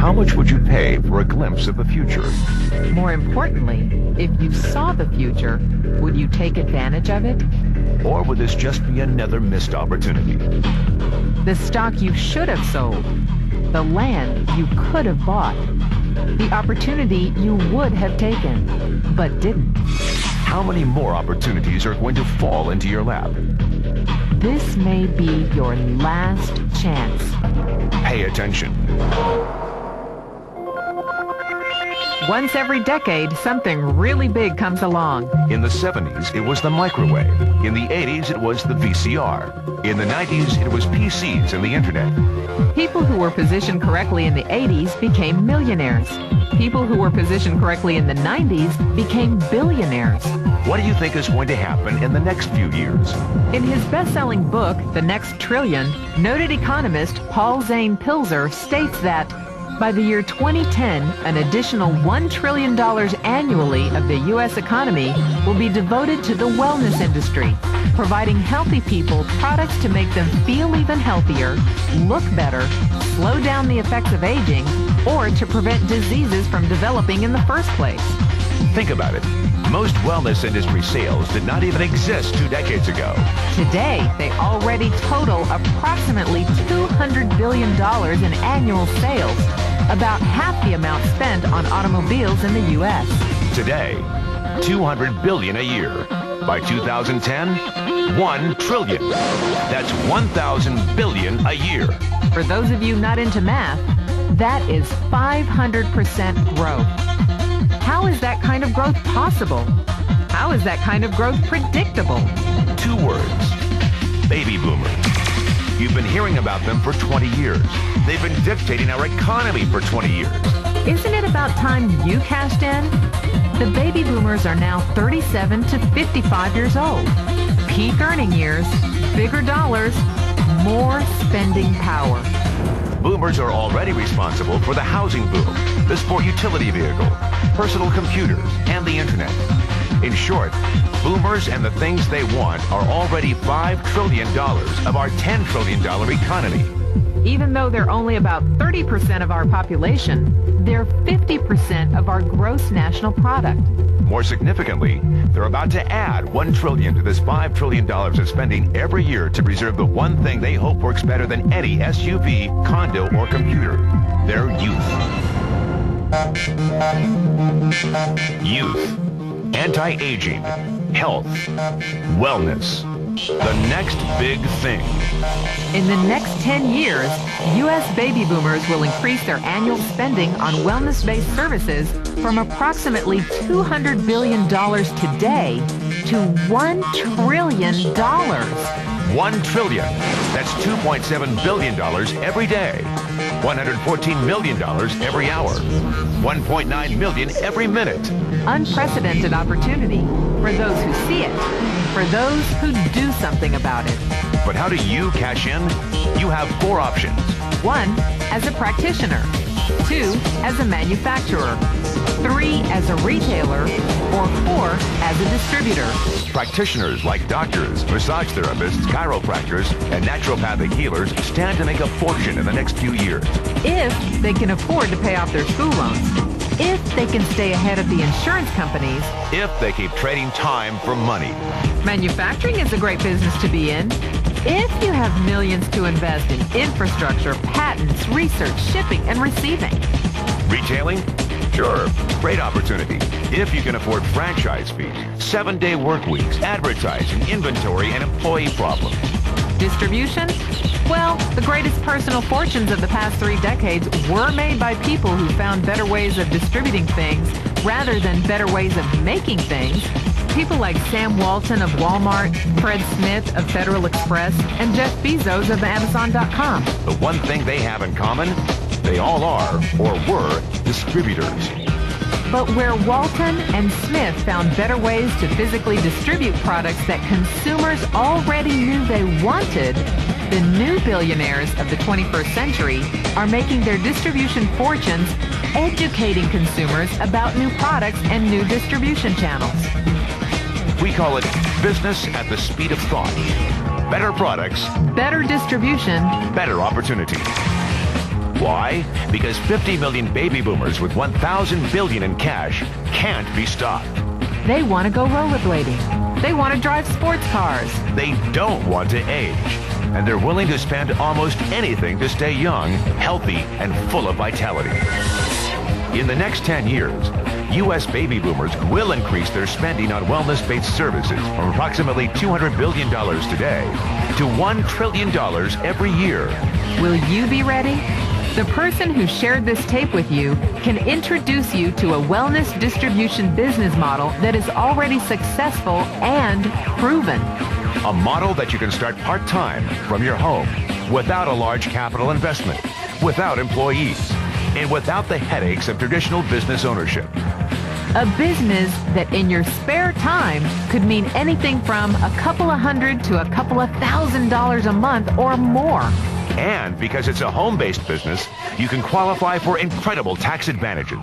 How much would you pay for a glimpse of the future? More importantly, if you saw the future, would you take advantage of it? Or would this just be another missed opportunity? The stock you should have sold, the land you could have bought, the opportunity you would have taken, but didn't. How many more opportunities are going to fall into your lap? This may be your last chance. Pay attention. Once every decade, something really big comes along. In the 70s, it was the microwave. In the 80s, it was the VCR. In the 90s, it was PCs and the internet. People who were positioned correctly in the 80s became millionaires. People who were positioned correctly in the 90s became billionaires. What do you think is going to happen in the next few years? In his best-selling book, The Next Trillion, noted economist Paul Zane Pilzer states that by the year 2010, an additional $1 trillion annually of the U.S. economy will be devoted to the wellness industry, providing healthy people products to make them feel even healthier, look better, slow down the effects of aging, or to prevent diseases from developing in the first place. Think about it. Most wellness industry sales did not even exist 2 decades ago. Today, they already total approximately $200 billion in annual sales, about half the amount spent on automobiles in the U.S. Today, $200 billion a year. By 2010, $1 trillion. That's 1,000 billion a year. For those of you not into math, that is 500% growth. How is that kind of growth possible? How is that kind of growth predictable? 2 words. Baby boomers. You've been hearing about them for 20 years. They've been dictating our economy for 20 years. Isn't it about time you cashed in? The baby boomers are now 37 to 55 years old. Peak earning years, bigger dollars, more spending power. Boomers are already responsible for the housing boom, the sport utility vehicle, personal computers, and the internet. In short, boomers and the things they want are already $5 trillion of our $10 trillion economy. Even though they're only about 30% of our population, they're 50% of our gross national product. More significantly, they're about to add $1 trillion to this $5 trillion of spending every year to preserve the one thing they hope works better than any SUV, condo, or computer: their youth. Youth, anti-aging, health, wellness. The next big thing. In the next 10 years, U.S. baby boomers will increase their annual spending on wellness-based services from approximately $200 billion today to $1 trillion. $1 trillion. That's $2.7 billion every day. $114 million every hour. $1.9 million every minute. Unprecedented opportunity for those who see it, for those who do something about it. But how do you cash in? You have 4 options. 1, as a practitioner. 2, as a manufacturer. 3, as a retailer. Or 4, as a distributor. Practitioners like doctors, massage therapists, chiropractors, and naturopathic healers stand to make a fortune in the next few years. If they can afford to pay off their school loans. If they can stay ahead of the insurance companies. If they keep trading time for money. Manufacturing is a great business to be in. If you have millions to invest in infrastructure, patents, research, shipping, and receiving. Retailing? Sure, great opportunity. If you can afford franchise fees, 7-day work weeks, advertising, inventory, and employee problems. Distribution? Well, the greatest personal fortunes of the past 3 decades were made by people who found better ways of distributing things rather than better ways of making things. People like Sam Walton of Walmart, Fred Smith of Federal Express, and Jeff Bezos of Amazon.com. The one thing they have in common, they all are, or were, distributors. But where Walton and Smith found better ways to physically distribute products that consumers already knew they wanted, the new billionaires of the 21st century are making their distribution fortunes educating consumers about new products and new distribution channels. We call it business at the speed of thought. Better products, better distribution, better opportunity. Why? Because 50 million baby boomers with 1,000 billion in cash can't be stopped. They want to go rollerblading. They want to drive sports cars. They don't want to age. And they're willing to spend almost anything to stay young, healthy, and full of vitality. In the next 10 years, U.S. baby boomers will increase their spending on wellness-based services from approximately $200 billion today to $1 trillion every year. Will you be ready? The person who shared this tape with you can introduce you to a wellness distribution business model that is already successful and proven. A model that you can start part-time from your home without a large capital investment, without employees, and without the headaches of traditional business ownership. A business that in your spare time could mean anything from a couple of $100 to a couple of $1,000 a month or more. And because it's a home-based business, you can qualify for incredible tax advantages.